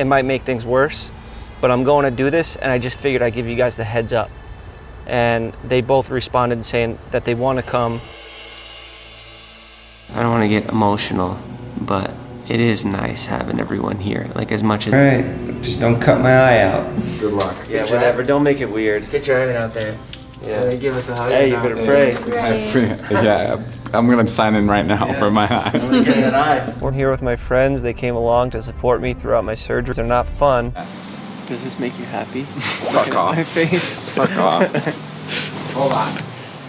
it might make things worse, but I'm going to do this, and I just figured I'd give you guys the heads up. And they both responded saying that they want to come. I don't want to get emotional, but it is nice having everyone here, like as much as... All right, just don't cut my eye out. Good luck. Yeah, whatever, don't make it weird. Good driving out there. Yeah. Give us a hug. Hey, you better pray. Yeah, I'm gonna sign in right now for my eye. That eye. We're here with my friends. They came along to support me throughout my surgeries. They're not fun. Does this make you happy? Fuck off. My face. Fuck off. Hold on.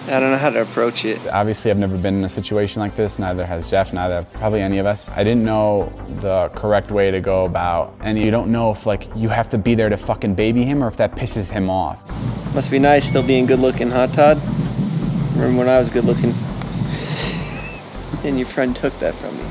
I don't know how to approach it. Obviously, I've never been in a situation like this. Neither has Jeff, neither have probably any of us. I didn't know the correct way to go about any. You don't know if like you have to be there to fucking baby him or if that pisses him off. Must be nice still being good looking, huh, Todd? Remember when I was good looking? And your friend took that from me.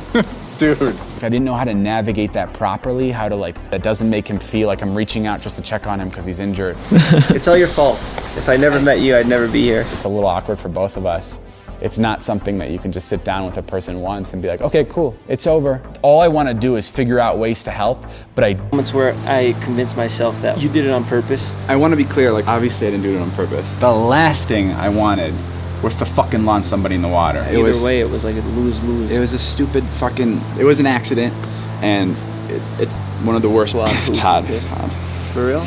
Dude. I didn't know how to navigate that properly, how to that doesn't make him feel like I'm reaching out just to check on him because he's injured. It's all your fault. If I never met you, I'd never be here. It's a little awkward for both of us. It's not something that you can just sit down with a person once and be like, okay, cool, it's over. All I want to do is figure out ways to help, but Moments where I convinced myself that you did it on purpose. I want to be clear, obviously I didn't do it on purpose. The last thing I wanted was to fucking launch somebody in the water. Either way, it was like a lose-lose. It was a stupid fucking, it was an accident, and it's one of the worst. Todd. For real?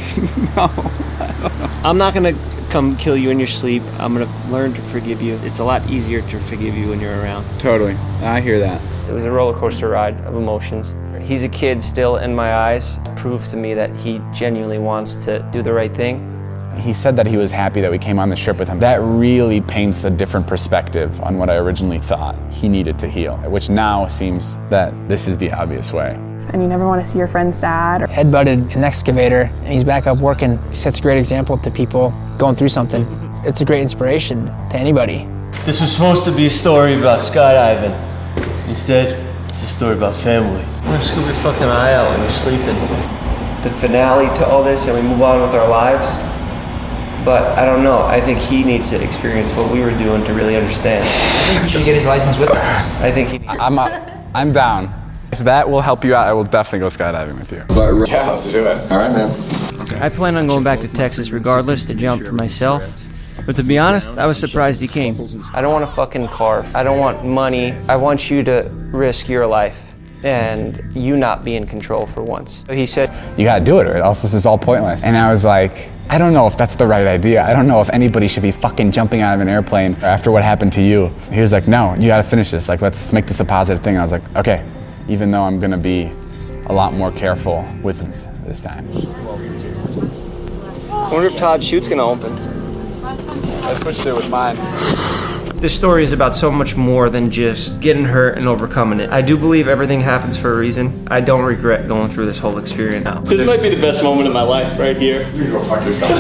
No, I don't know. I'm not gonna come kill you in your sleep. I'm gonna learn to forgive you. It's a lot easier to forgive you when you're around. Totally, I hear that. It was a roller coaster ride of emotions. He's a kid still in my eyes. Proved to me that he genuinely wants to do the right thing. He said that he was happy that we came on this trip with him. That really paints a different perspective on what I originally thought he needed to heal, which now seems that this is the obvious way. And you never want to see your friend sad. Headbutted an excavator, and he's back up working. He sets a great example to people going through something. It's a great inspiration to anybody. This was supposed to be a story about skydiving. Instead, it's a story about family. I'm gonna scoop your fucking eye out when you're sleeping. The finale to all this, and we move on with our lives. But I don't know, I think he needs to experience what we were doing to really understand. I think he should get his license with us. I think he needs to. I'm down. If that will help you out, I will definitely go skydiving with you. Yeah, let's do it. All right, man. Okay. I plan on going back to Texas regardless to jump for myself. But to be honest, I was surprised he came. I don't want to fucking carve. I don't want money. I want you to risk your life and you not be in control for once. So he said, you gotta do it or else this is all pointless. And I was like, I don't know if that's the right idea. I don't know if anybody should be fucking jumping out of an airplane after what happened to you. He was like, no, you gotta finish this. Let's make this a positive thing. And I was like, okay, even though I'm gonna be a lot more careful with this time. I wonder if Todd's chute's gonna open. I switched it with mine. This story is about so much more than just getting hurt and overcoming it. I do believe everything happens for a reason. I don't regret going through this whole experience now. This might be the best moment of my life right here. You can go fuck yourself.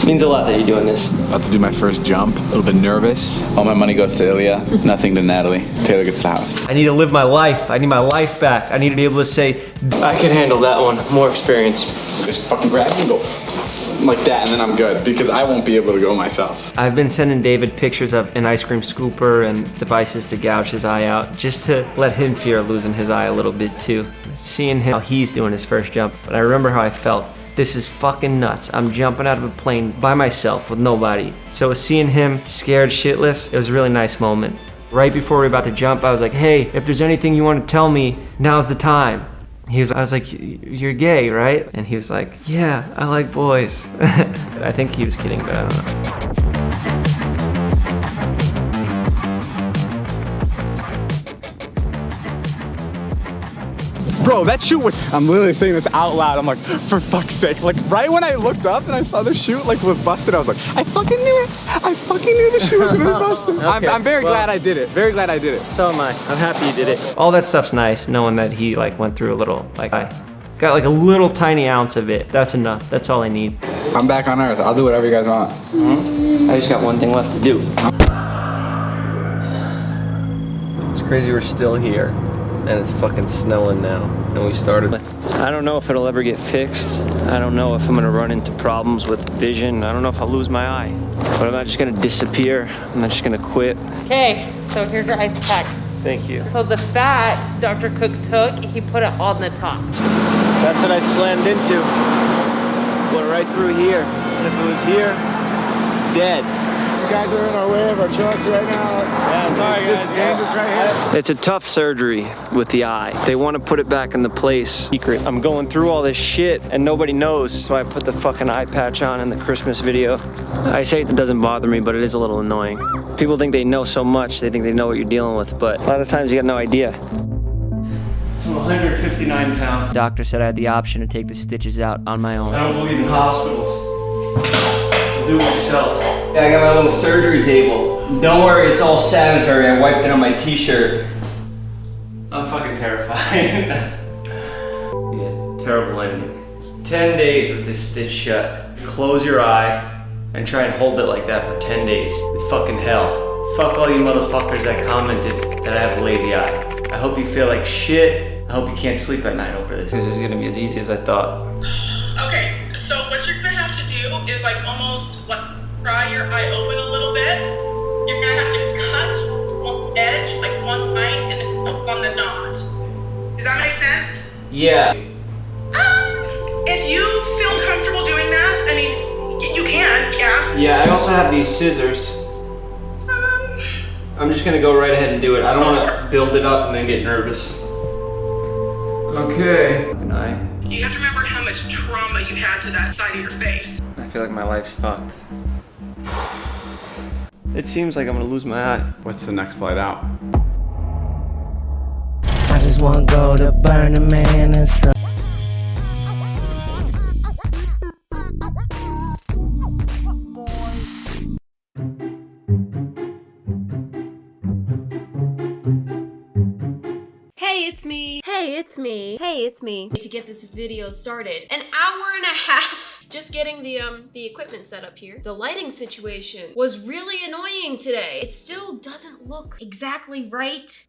Means a lot that you're doing this. About to do my first jump. A little bit nervous. All my money goes to Ilya. Nothing to Natalie. Taylor gets the house. I need to live my life. I need my life back. I need to be able to say, I can handle that one. More experienced. Just fucking grab and go like that, and then I'm good, because I won't be able to go myself. I've been sending David pictures of an ice cream scooper and devices to gouge his eye out, just to let him fear losing his eye a little bit too. Seeing him, how he's doing his first jump, but I remember how I felt. This is fucking nuts. I'm jumping out of a plane by myself with nobody. So seeing him scared shitless, it was a really nice moment. Right before we were about to jump, I was like, hey, if there's anything you want to tell me, now's the time. I was like, you're gay, right? And he was like, yeah, I like boys. I think he was kidding, but I don't know. Bro, that shoot was, I'm literally saying this out loud. I'm like, for fuck's sake. Right when I looked up and I saw the shoot was busted, I was like, I fucking knew it. I fucking knew the shoot was gonna be busted. Okay, I'm very glad I did it. Very glid I did it. So am I. I'm happy you did it. All that stuff's nice, knowing that he went through a little, I got a little tiny ounce of it. That's enough. That's all I need. I'm back on Earth. I'll do whatever you guys want. I just got one thing left to do. It's crazy we're still here. And it's fucking snowing now, and we started. I don't know if it'll ever get fixed. I don't know if I'm gonna run into problems with vision. I don't know if I'll lose my eye. But I'm not just gonna disappear. I'm not just gonna quit. Okay, so here's your ice pack. Thank you. So the fat Dr. Cook took, he put it on the top. That's what I slammed into. Went right through here. And if it was here, dead. You guys are in our way of our trucks right now. Yeah, sorry This is dangerous right here. It's a tough surgery with the eye. They want to put it back in the place. Secret. I'm going through all this shit and nobody knows, so I put the fucking eye patch on in the Christmas video. I say it doesn't bother me, but it is a little annoying. People think they know so much, they think they know what you're dealing with, but a lot of times you got no idea. I'm 159 pounds. Doctor said I had the option to take the stitches out on my own. I don't believe in hospitals. I'll do it myself. Yeah, I got my little surgery table. Don't worry, it's all sanitary. I wiped it on my t-shirt. I'm fucking terrified. Yeah, terrible ending. 10 days with this stitch shut. Close your eye and try and hold it like that for 10 days. It's fucking hell. Fuck all you motherfuckers that commented that I have a lazy eye. I hope you feel like shit. I hope you can't sleep at night over this. This is gonna be as easy as I thought. Okay, so what you're gonna have to do is like almost like pry your eye open a little bit. You're gonna have to cut one edge, like one line, and then hook on the knot. Does that make sense? Yeah. If you feel comfortable doing that, I mean, you can, yeah. Yeah, I also have these scissors. I'm just gonna go right ahead and do it. I don't wanna build it up and then get nervous. Okay. Good eye. You have to remember how much trauma you had to that side of your face. I feel like my life's fucked. It seems like I'm gonna lose my eye. What's the next flight out? I just want to go to Burning Man and stuff. Hey, it's me. Hey, it's me. Hey, it's me. To get this video started, an hour and a half just getting the equipment set up here. The lighting situation was really annoying today. It still doesn't look exactly right.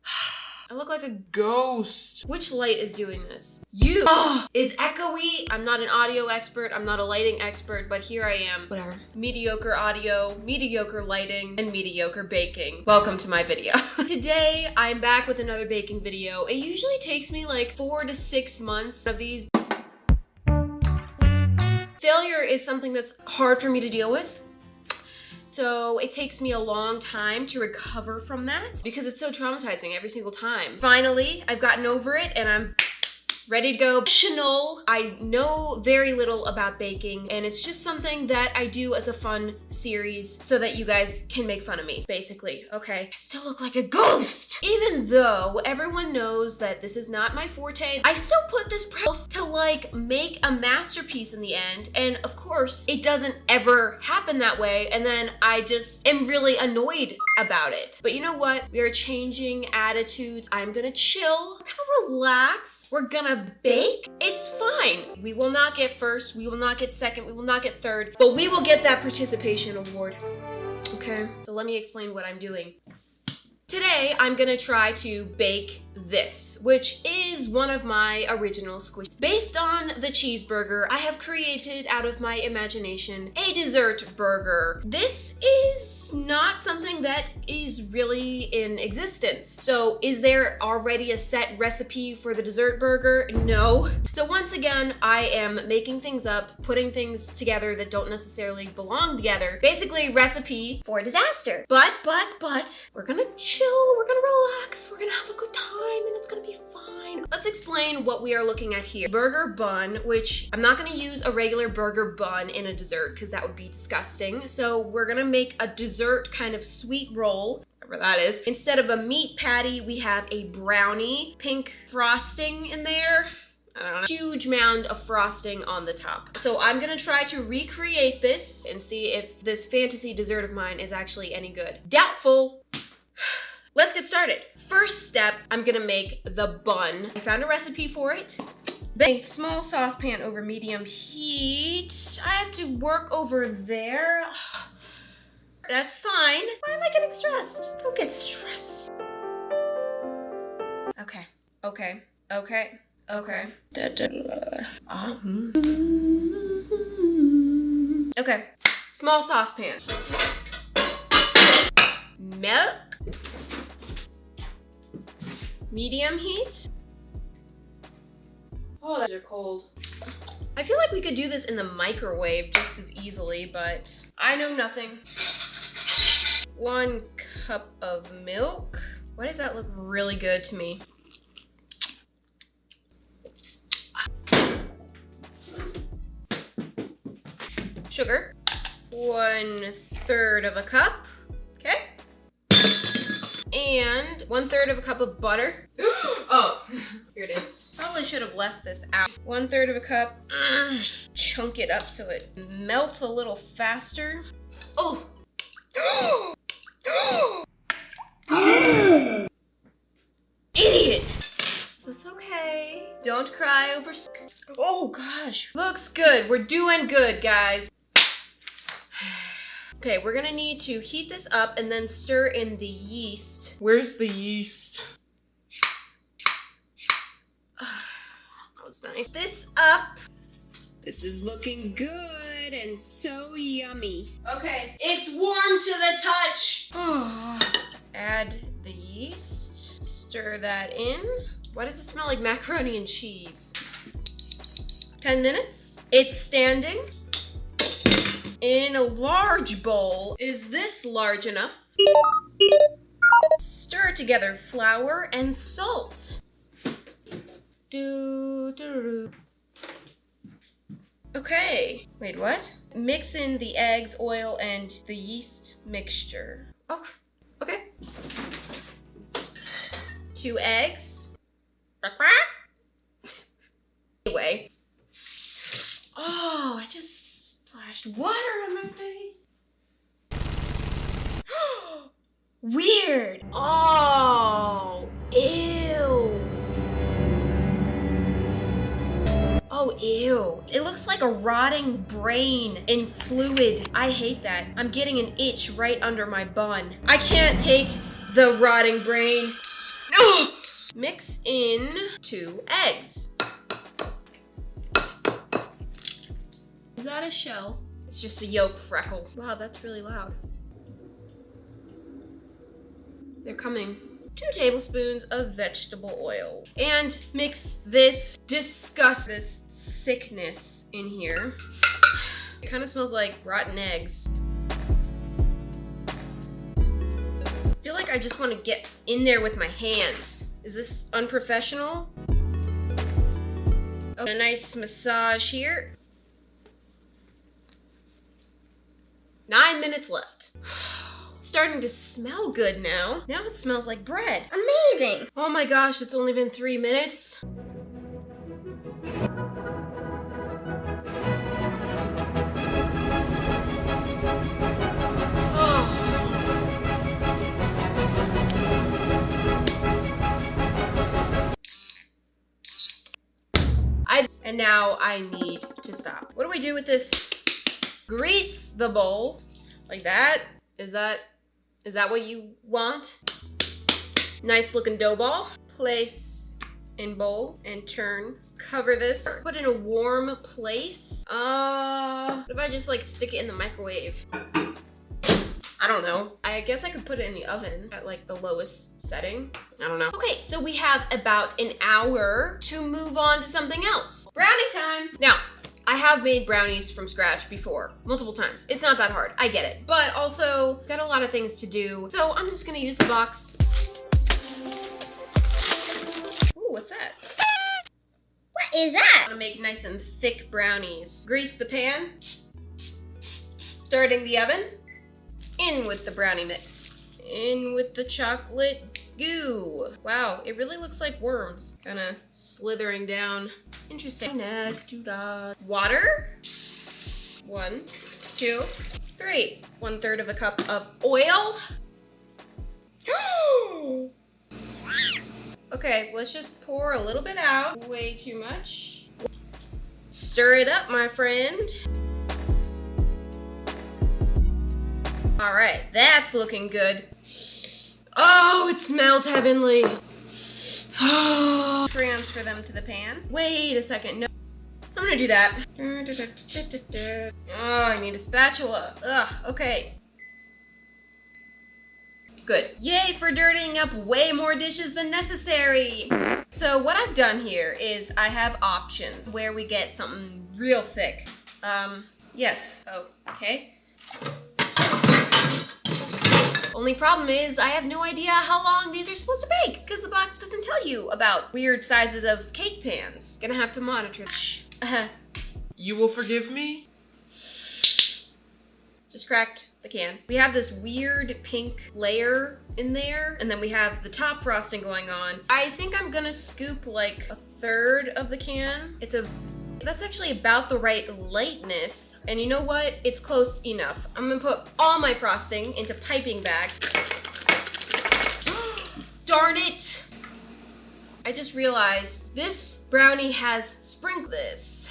I look like a ghost. Which light is doing this? You is echoey. I'm not an audio expert. I'm not a lighting expert, but here I am. Whatever. Mediocre audio, mediocre lighting, and mediocre baking. Welcome to my video. Today, I'm back with another baking video. It usually takes me like 4 to 6 months of these. Failure is something that's hard for me to deal with. So it takes me a long time to recover from that because it's so traumatizing every single time. Finally, I've gotten over it and I'm ready to go. I know very little about baking and it's just something that I do as a fun series so that you guys can make fun of me, basically, okay? I still look like a ghost! Even though everyone knows that this is not my forte, I still put this prep to like make a masterpiece in the end, and of course, it doesn't ever happen that way, and then I just am really annoyed about it. But you know what? We are changing attitudes. I'm gonna chill, kind of relax. We're gonna bake. It's fine. We will not get first, we will not get second, we will not get third, but we will get that participation award. Okay, so let me explain what I'm doing. Today, I'm gonna try to bake this, which is one of my original squeeze. Based on the cheeseburger, I have created out of my imagination a dessert burger. This is not something that is really in existence. So is there already a set recipe for the dessert burger? No. So once again, I am making things up, putting things together that don't necessarily belong together. Basically, recipe for disaster. But, we're gonna chill, we're gonna relax, we're gonna have a good time, and it's gonna be fine. Let's explain what we are looking at here. Burger bun, which I'm not gonna use a regular burger bun in a dessert because that would be disgusting. So we're gonna make a dessert kind of sweet roll, whatever that is. Instead of a meat patty, we have a brownie, pink frosting in there. I don't know, huge mound of frosting on the top. So I'm gonna try to recreate this and see if this fantasy dessert of mine is actually any good. Doubtful. Let's get started. First step, I'm gonna make the bun. I found a recipe for it. A small saucepan over medium heat. I have to work over there. That's fine. Why am I getting stressed? Don't get stressed. Okay. Okay, small saucepan. Milk. medium heat. Oh, those are cold. I feel like we could do this in the microwave just as easily, but I know nothing. 1 cup of milk. Why does that look really good to me? Sugar. 1/3 of a cup. Okay. And 1/3 of a cup of butter. Oh, here it is. Probably should have left this out. 1/3 of a cup. Chunk it up so it melts a little faster. Oh. Idiot! That's okay. Don't cry over. Oh gosh. Looks good. We're doing good, guys. Okay, we're gonna need to heat this up and then stir in the yeast. Where's the yeast? That was nice. This up. This is looking good and so yummy. Okay, it's warm to the touch. Add the yeast. Stir that in. Why does it smell like macaroni and cheese? 10 minutes. It's standing in a large bowl. Is this large enough? Stir together flour and salt. Okay, wait, what? Mix in the eggs, oil, and the yeast mixture. Oh, okay. 2 eggs. Anyway. Oh, I just splashed water on my face. Weird. Oh, ew. Oh, ew. It looks like a rotting brain in fluid. I hate that. I'm getting an itch right under my bun. I can't take the rotting brain. No! Mix in 2 eggs. Is that a shell? It's just a yolk freckle. Wow, that's really loud. They're coming. 2 tablespoons of vegetable oil. And mix this this sickness in here. It kind of smells like rotten eggs. I feel like I just want to get in there with my hands. Is this unprofessional? Oh, a nice massage here. 9 minutes left. Starting to smell good now. Now it smells like bread. Amazing. Oh my gosh, it's only been 3 minutes. And now I need to stop. What do we do with this? Grease the bowl like that. Is that what you want? Nice looking dough ball. Place in bowl and turn. Cover this. Put in a warm place. What if I just like stick it in the microwave? I don't know. I guess I could put it in the oven at like the lowest setting. I don't know. Okay, so we have about an hour to move on to something else. Brownie time. Now, I have made brownies from scratch before, multiple times. It's not that hard, I get it. But also, got a lot of things to do. So I'm just gonna use the box. Ooh, what's that? What is that? I'm gonna make nice and thick brownies. Grease the pan. Starting the oven. In with the brownie mix. In with the chocolate goo. Wow, it really looks like worms. Kinda slithering down. Interesting. Water. 1, 2, 3. 1/3 of a cup of oil. Okay, let's just pour a little bit out. Way too much. Stir it up, my friend. All right, that's looking good. Oh, it smells heavenly. Transfer them to the pan. Wait a second, no. I'm gonna do that. Oh, I need a spatula. Ugh, okay. Good. Yay for dirtying up way more dishes than necessary. So what I've done here is I have options where we get something real thick. Yes. Oh, okay. Only problem is I have no idea how long these are supposed to bake because the box doesn't tell you about weird sizes of cake pans. Gonna have to monitor. You will forgive me? Just cracked the can. We have this weird pink layer in there, and then we have the top frosting going on. I think I'm gonna scoop like a third of the can. That's actually about the right lightness. And you know what? It's close enough. I'm gonna put all my frosting into piping bags. Darn it! I just realized this brownie has sprinkled this.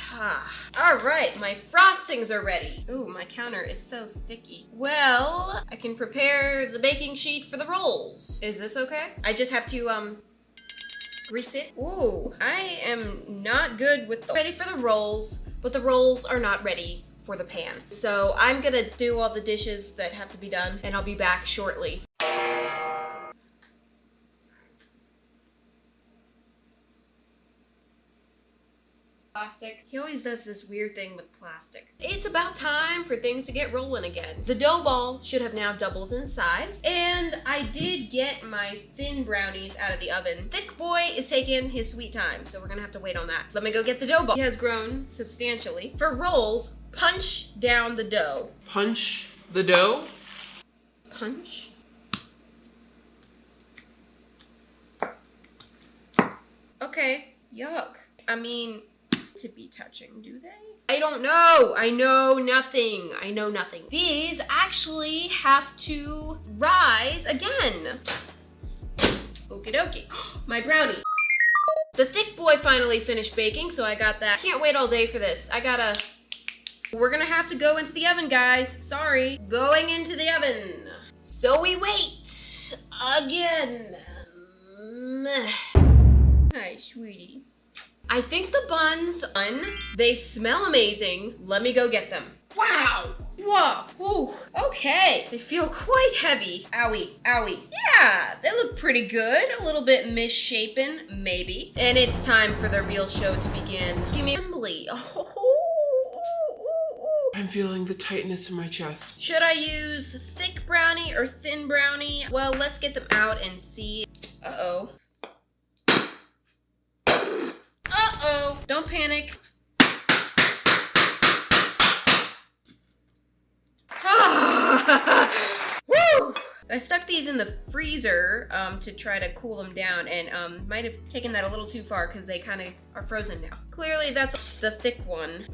All right, my frostings are ready. Ooh, my counter is so sticky. Well, I can prepare the baking sheet for the rolls. Is this okay? I just have to, grease it. Ooh, I am not good with ready for the rolls, but the rolls are not ready for the pan. So I'm gonna do all the dishes that have to be done, and I'll be back shortly. Plastic. He always does this weird thing with plastic. It's about time for things to get rolling again. The dough ball should have now doubled in size, and I did get my thin brownies out of the oven. Thick boy is taking his sweet time, so we're gonna have to wait on that. Let me go get the dough ball. He has grown substantially. For rolls, punch down the dough. Punch the dough? Punch? Okay, yuck. I mean, to be touching, do they? I don't know. I know nothing. I know nothing. These actually have to rise again. Okie dokie. My brownie. The thick boy finally finished baking, so I got that. Can't wait all day for this. We're gonna have to go into the oven, guys. Sorry. Going into the oven. So we wait again. Hi, sweetie. I think the buns done. They smell amazing. Let me go get them. Wow. Whoa. Ooh. Okay. They feel quite heavy. Owie. Owie. Yeah, they look pretty good. A little bit misshapen, maybe. And it's time for the real show to begin. Give me assembly. I'm feeling the tightness in my chest. Should I use thick brownie or thin brownie? Well, let's get them out and see. Uh-oh. Uh-oh, don't panic. Woo! I stuck these in the freezer to try to cool them down, and might have taken that a little too far because they kind of are frozen now. Clearly that's the thick one.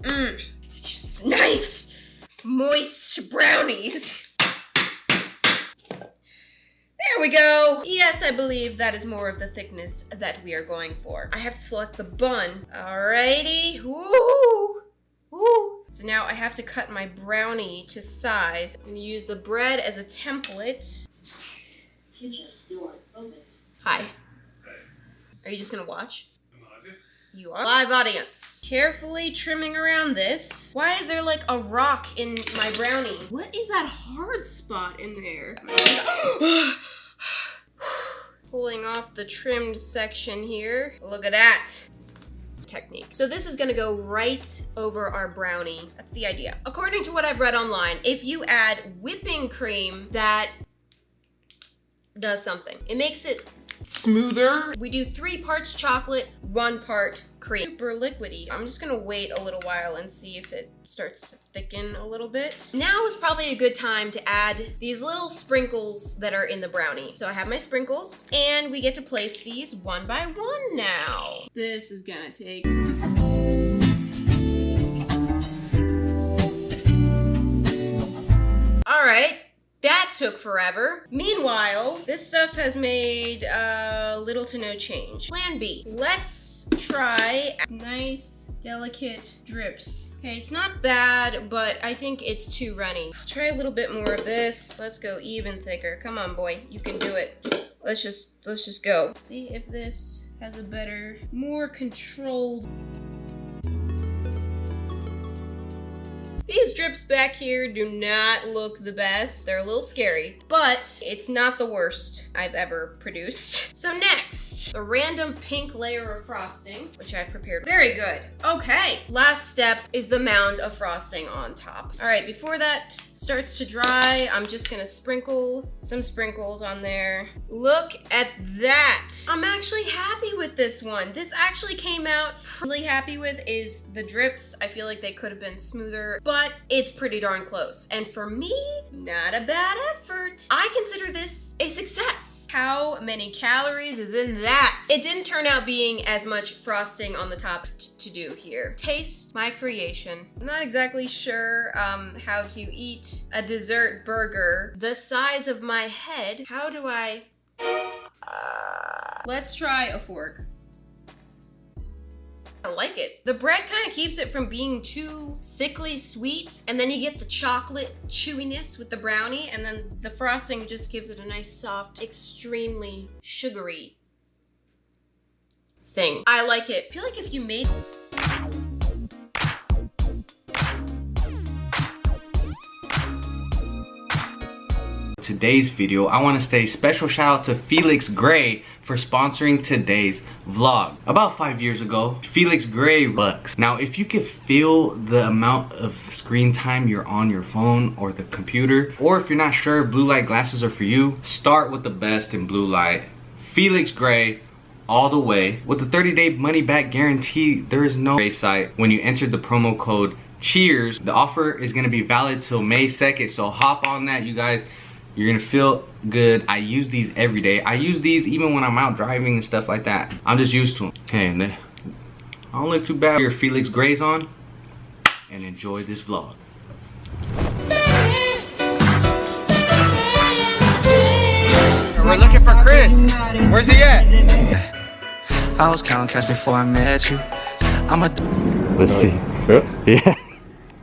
It's just nice, moist brownies. There we go. Yes, I believe that is more of the thickness that we are going for. I have to select the bun. Alrighty. Woo! Woo! So now I have to cut my brownie to size. I'm gonna use the bread as a template. Hi. Are you just gonna watch? You are. Live audience. Carefully trimming around this. Why is there like a rock in my brownie? What is that hard spot in there? Pulling off the trimmed section here. Look at that. Technique. So this is gonna go right over our brownie. That's the idea. According to what I've read online, if you add whipping cream, that does something. It makes it smoother. We do 3 parts chocolate, 1 part cream. Super liquidy. I'm just gonna wait a little while and see if it starts to thicken a little bit. Now is probably a good time to add these little sprinkles that are in the brownie. So I have my sprinkles, and we get to place these one by one now. This is gonna take... All right. That took forever. Meanwhile, this stuff has made little to no change. Plan B. Let's try nice, delicate drips. Okay, it's not bad, but I think it's too runny. I'll try a little bit more of this. Let's go even thicker. Come on, boy. You can do it. Let's just go. See if this has a better, more controlled... These drips back here do not look the best. They're a little scary, but it's not the worst I've ever produced. So next, the random pink layer of frosting, which I've prepared. Very good. Okay, last step is the mound of frosting on top. All right, before that starts to dry, I'm just gonna sprinkle some sprinkles on there. Look at that. I'm actually happy with this one. This actually came out really happy with is the drips. I feel like they could have been smoother, but it's pretty darn close. And for me, not a bad effort. I consider this a success. How many calories is in that? It didn't turn out being as much frosting on the top to do here. Taste my creation. I'm not exactly sure how to eat a dessert burger the size of my head. How do I... Let's try a fork. I like it. The bread kind of keeps it from being too sickly sweet, and then you get the chocolate chewiness with the brownie, and then the frosting just gives it a nice soft, extremely sugary thing. I like it. I feel like if you made... Today's video, I want to say special shout out to Felix Gray for sponsoring today's vlog. About 5 years ago, Felix Gray bucks. Now, if you could feel the amount of screen time you're on your phone or the computer, or if you're not sure if blue light glasses are for you, start with the best in blue light. Felix Gray, all the way. With the 30-day money-back guarantee, there is no gray site. When you enter the promo code CHEERS, the offer is going to be valid till May 2nd, so hop on that, you guys. You're gonna feel good. I use these every day. I use these even when I'm out driving and stuff like that. I'm just used to them. Okay, and they don't look too bad. Your Felix Gray's on, and enjoy this vlog. We're looking for Chris. Where's he at? I was counting cash before I met you. Let's see. Yeah.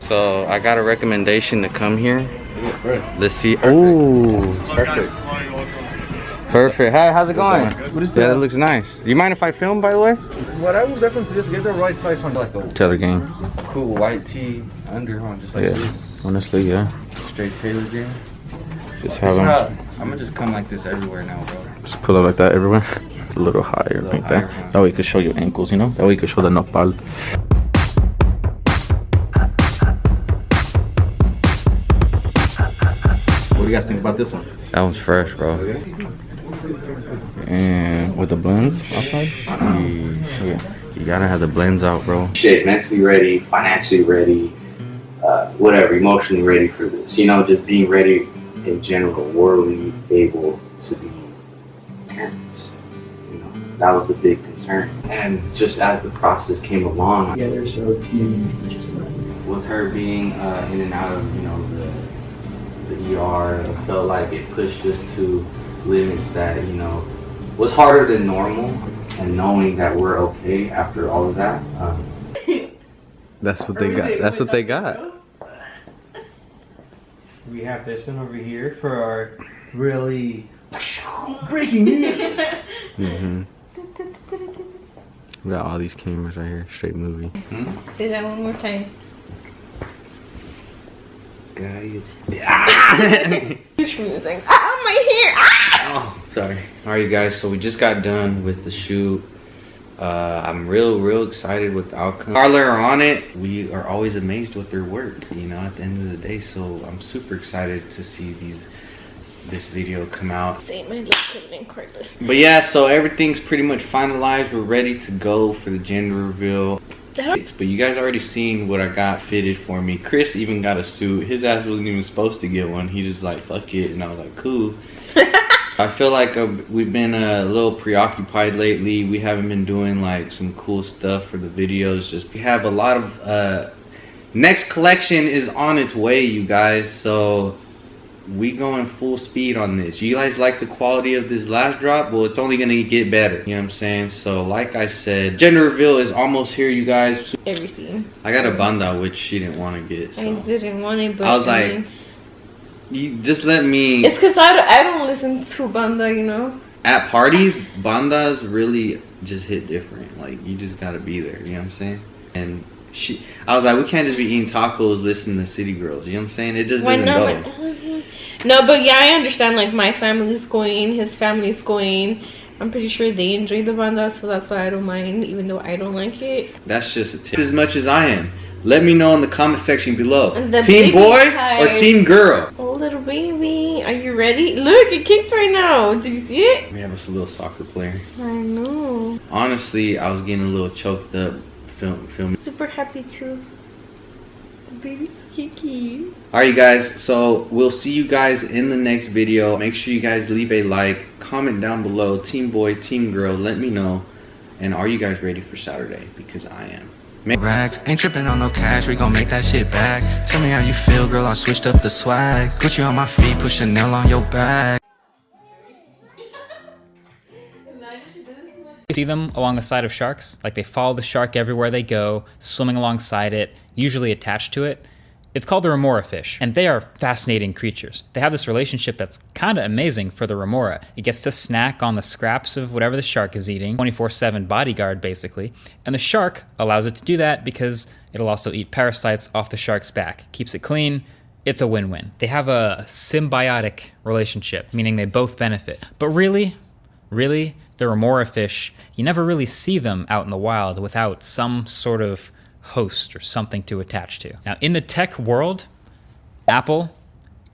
So I got a recommendation to come here. Let's see. Oh, perfect. Perfect. Hi, how's it going? What is that? Yeah, that looks nice. Do you mind if I film, by the way? What I would definitely just get the right size one, like a Taylor game. cool white tee under, huh? Just like Yeah, this. honestly, yeah. Straight Taylor game. Just have them. I'm gonna just come like this everywhere now, bro. Just pull it like that everywhere. A little higher like that. That way you can show your ankles, you know? That way you can show the nopal. What do you guys think about this one? That one's fresh, bro. And with the blends outside? Yeah. You gotta have the blends out, bro. Shit, mentally ready, financially ready, whatever, emotionally ready for this. You know, just being ready in general. Were we able to be parents? You know, that was the big concern. And just as the process came along, with her being in and out of, you know, the ER, I felt like it pushed us to limits that, you know, was harder than normal. And knowing that we're okay after all of that. That's what they got. That's what they got. We have this one over here for our really breaking news. We got all these cameras right here. Straight movie. Say that one more time. Music. Ah, my hair! Ah! Oh, sorry. Alright, guys, so we just got done with the shoot. I'm real excited with the outcome. Carla are on it. We are always amazed with their work, you know, at the end of the day. So I'm super excited to see this video come out. But yeah, so everything's pretty much finalized. We're ready to go for the gender reveal. But you guys already seen what I got fitted for me. Chris even got a suit. His ass wasn't even supposed to get one. He just like, fuck it. And I was like, cool. I feel like we've been a little preoccupied lately. We haven't been doing like some cool stuff for the videos. Just we have a lot of next collection is on its way, you guys. So we going full speed on this. You guys like the quality of this last drop? Well, it's only gonna get better. You know what I'm saying? So like I said, gender reveal is almost here, you guys. Everything. I got a banda, which she didn't want to get. So I didn't want it, but I was like, you just let me. It's because I don't listen to banda, you know. At parties, bandas really just hit different. Like you just gotta be there. You know what I'm saying? And I was like, we can't just be eating tacos listening to City Girls. You know what I'm saying? It just Why doesn't not? go. No, but yeah, I understand. Like my family's going, his family's going. I'm pretty sure they enjoy the banda, so that's why I don't mind, even though I don't like it. That's just a tip. As much as I am. Let me know in the comment section below. The Team baby boy type. or team girl? Oh, little baby, are you ready? Look, it kicked right now. Did you see it? We have us a little soccer player. I know. Honestly, I was getting a little choked up filming. Super happy too. The baby's kiki. Alright, you guys, so we'll see you guys in the next video. Make sure you guys leave a like, comment down below, team boy, team girl, let me know. And are you guys ready for Saturday? Because I am. Rags, ain't tripping on no cash, we gon' make that shit back. Tell me how you feel, girl, I switched up the swag. Gucci on my feet, push a nail on your back. See them along the side of sharks, like they follow the shark everywhere they go, swimming alongside it, usually attached to it. It's called the remora fish, and they are fascinating creatures. They have this relationship that's kind of amazing for the remora. It gets to snack on the scraps of whatever the shark is eating, 24/7 bodyguard basically, and the shark allows it to do that because it'll also eat parasites off the shark's back. Keeps it clean. It's a win-win. They have a symbiotic relationship, meaning they both benefit. But really, the remora fish, you never really see them out in the wild without some sort of host or something to attach to. Now, in the tech world, Apple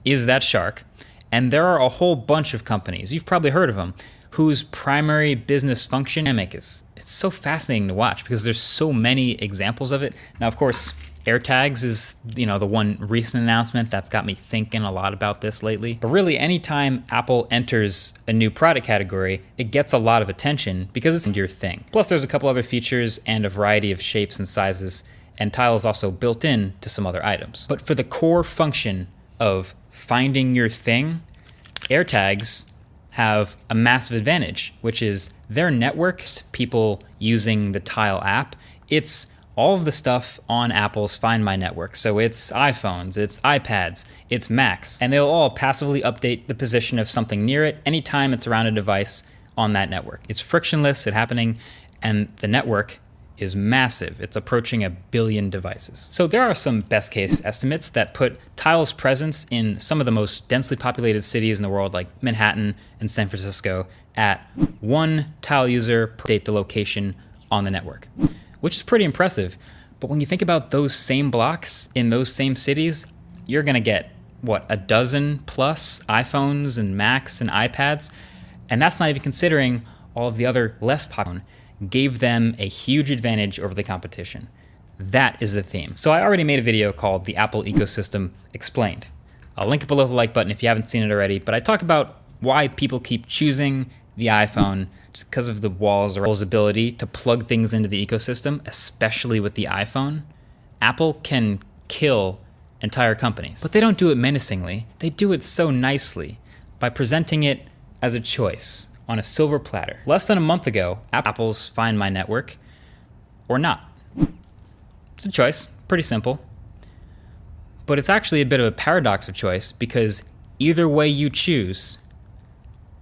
is that shark, and there are a whole bunch of companies, you've probably heard of them, whose primary business function it's so fascinating to watch because there's so many examples of it. Now, of course, AirTags is, the one recent announcement that's got me thinking a lot about this lately. But really, anytime Apple enters a new product category, it gets a lot of attention because it's your thing. Plus, there's a couple other features and a variety of shapes and sizes, and Tile is also built in to some other items. But for the core function of finding your thing, AirTags have a massive advantage, which is their network, people using the Tile app. It's all of the stuff on Apple's Find My network. So it's iPhones, it's iPads, it's Macs, and they'll all passively update the position of something near it anytime it's around a device on that network. It's frictionless, it's happening, and the network is massive. It's approaching 1 billion devices. So there are some best case estimates that put Tile's presence in some of the most densely populated cities in the world, like Manhattan and San Francisco, at 1 Tile user per date the location on the network, which is pretty impressive. But when you think about those same blocks in those same cities, you're gonna get, what, 12 plus iPhones and Macs and iPads? And that's not even considering all of the other less popular gave them a huge advantage over the competition. That is the theme. So I already made a video called The Apple Ecosystem Explained. I'll link it below the like button if you haven't seen it already, but I talk about why people keep choosing the iPhone just because of the walls or Apple's ability to plug things into the ecosystem, especially with the iPhone. Apple can kill entire companies, but they don't do it menacingly. They do it so nicely by presenting it as a choice on a silver platter. Less than a month ago, Apple's Find My network, or not. It's a choice, pretty simple. But it's actually a bit of a paradox of choice because either way you choose,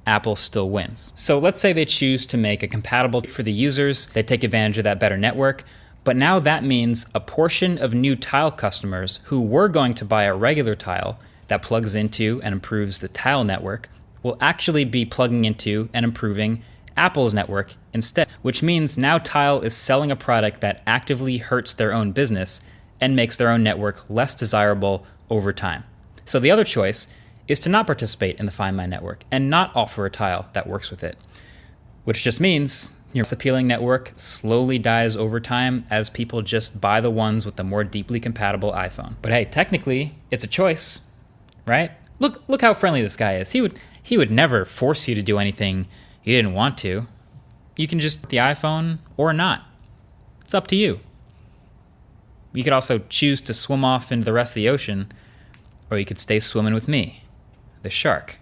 Apple still wins. So let's say they choose to make a compatible for the users, they take advantage of that better network, but now that means a portion of new Tile customers who were going to buy a regular Tile that plugs into and improves the Tile network will actually be plugging into and improving Apple's network instead, which means now Tile is selling a product that actively hurts their own business and makes their own network less desirable over time. So the other choice is to not participate in the Find My network and not offer a Tile that works with it, which just means your most appealing network slowly dies over time as people just buy the ones with the more deeply compatible iPhone. But hey, technically, it's a choice, right? Look how friendly this guy is. He would never force you to do anything you didn't want to. You can just the iPhone or not. It's up to you. You could also choose to swim off into the rest of the ocean, or you could stay swimming with me, the shark.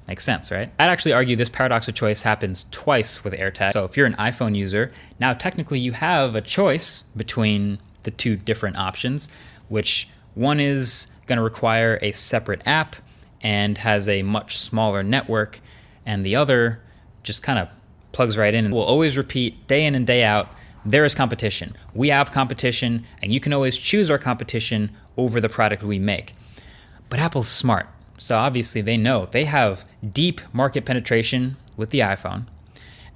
Makes sense, right? I'd actually argue this paradox of choice happens twice with AirTag. So if you're an iPhone user, now technically you have a choice between the two different options, which one is going to require a separate app and has a much smaller network, and the other just kind of plugs right in and will always repeat day in and day out there is competition. We have competition, and you can always choose our competition over the product we make. But Apple's smart. So obviously they know they have deep market penetration with the iPhone.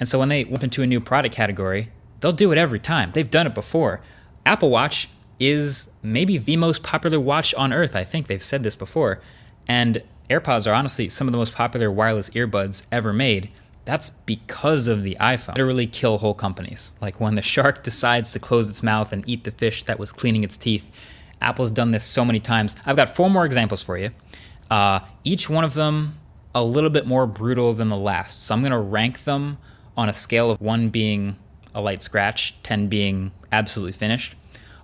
And so when they jump into a new product category, they'll do it every time. They've done it before. Apple Watch is maybe the most popular watch on earth. I think they've said this before. And AirPods are honestly some of the most popular wireless earbuds ever made. That's because of the iPhone. Literally kill whole companies. Like when the shark decides to close its mouth and eat the fish that was cleaning its teeth. Apple's done this so many times. I've got 4 more examples for you. Each one of them a little bit more brutal than the last. So I'm gonna rank them on a scale of 1 being a light scratch, 10 being absolutely finished,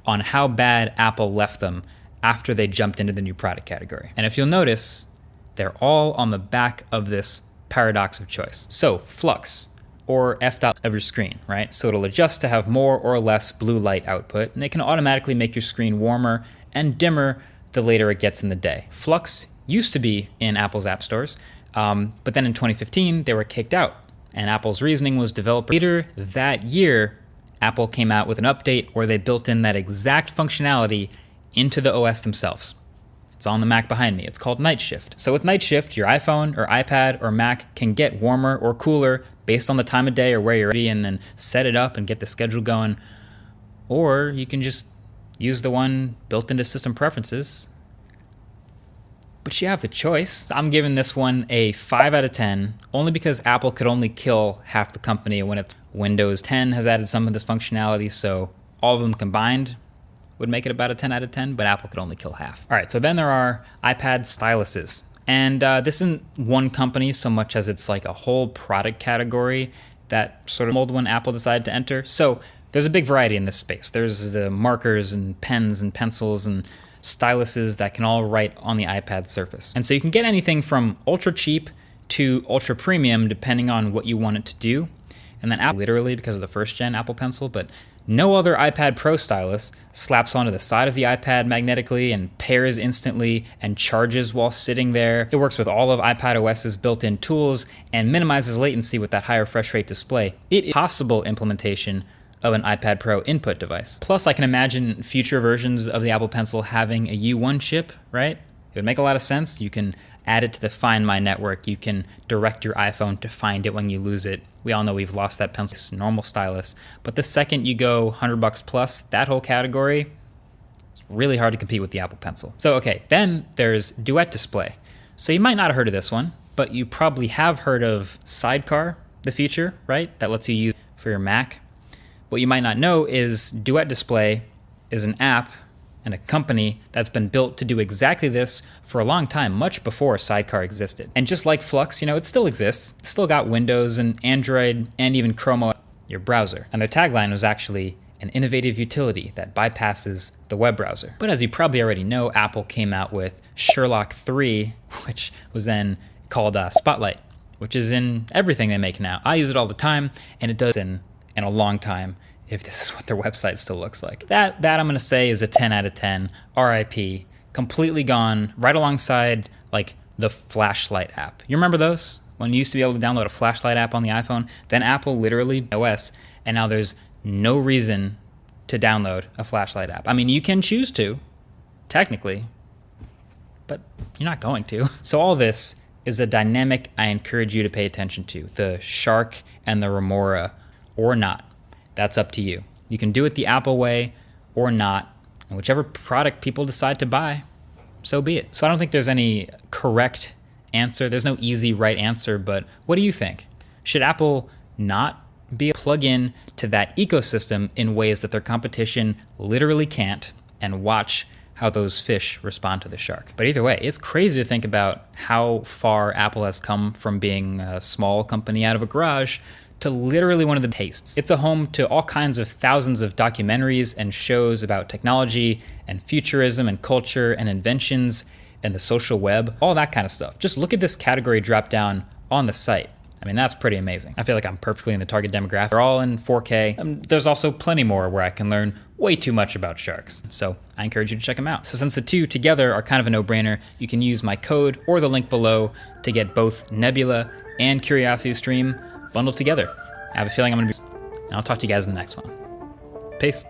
on how bad Apple left them after they jumped into the new product category. And if you'll notice, they're all on the back of this paradox of choice. So flux, or f-dot of your screen, right? So it'll adjust to have more or less blue light output, and it can automatically make your screen warmer and dimmer the later it gets in the day. Flux used to be in Apple's app stores, but then in 2015, they were kicked out. And Apple's reasoning was developed later that year. Apple came out with an update where they built in that exact functionality into the OS themselves. It's on the Mac behind me. It's called Night Shift. So with Night Shift, your iPhone or iPad or Mac can get warmer or cooler based on the time of day or where you're ready, and then set it up and get the schedule going. Or you can just use the one built into system preferences. But you have the choice. I'm giving this one a 5 out of 10, only because Apple could only kill half the company when it's Windows 10 has added some of this functionality, so all of them combined would make it about a 10 out of 10, but Apple could only kill half. All right, so then there are iPad styluses. And this isn't one company so much as it's like a whole product category that sort of mold when Apple decided to enter. So there's a big variety in this space. There's the markers and pens and pencils and styluses that can all write on the iPad surface. And so you can get anything from ultra cheap to ultra premium depending on what you want it to do. And then Apple, literally because of the first gen Apple Pencil, but no other iPad Pro stylus slaps onto the side of the iPad magnetically and pairs instantly and charges while sitting there. It works with all of iPad OS's built-in tools and minimizes latency with that high refresh rate display. It is a possible implementation of an iPad Pro input device. Plus, I can imagine future versions of the Apple Pencil having a U1 chip, right? It would make a lot of sense. You can add it to the Find My network. You can direct your iPhone to find it when you lose it. We all know we've lost that pencil. It's normal stylus. But the second you go $100 plus, that whole category, it's really hard to compete with the Apple Pencil. So, okay, then there's Duet Display. So you might not have heard of this one, but you probably have heard of Sidecar, the feature, right? That lets you use for your Mac. What you might not know is Duet Display is an app and a company that's been built to do exactly this for a long time, much before Sidecar existed. And just like Flux, it still exists. It's still got Windows and Android and even Chrome OS, your browser. And their tagline was actually an innovative utility that bypasses the web browser. But as you probably already know, Apple came out with Sherlock 3, which was then called Spotlight, which is in everything they make now. I use it all the time, and it does in a long time, if this is what their website still looks like. That I'm gonna say is a 10 out of 10, RIP, completely gone, right alongside like the flashlight app. You remember those? When you used to be able to download a flashlight app on the iPhone, then Apple literally OS, and now there's no reason to download a flashlight app. I mean, you can choose to, technically, but you're not going to. So all this is a dynamic I encourage you to pay attention to, the Shark and the Remora, or not. That's up to you. You can do it the Apple way or not, and whichever product people decide to buy, so be it. So I don't think there's any correct answer. There's no easy right answer, but what do you think? Should Apple not be a plug-in to that ecosystem in ways that their competition literally can't, and watch how those fish respond to the shark? But either way, it's crazy to think about how far Apple has come from being a small company out of a garage to literally one of the tastes. It's a home to all kinds of thousands of documentaries and shows about technology and futurism and culture and inventions and the social web, all that kind of stuff. Just look at this category drop down on the site. I mean, that's pretty amazing. I feel like I'm perfectly in the target demographic. They're all in 4K. There's also plenty more where I can learn way too much about sharks. So I encourage you to check them out. So since the two together are kind of a no-brainer, you can use my code or the link below to get both Nebula and CuriosityStream bundled together. I have a feeling I'm gonna be, and I'll talk to you guys in the next one. Peace.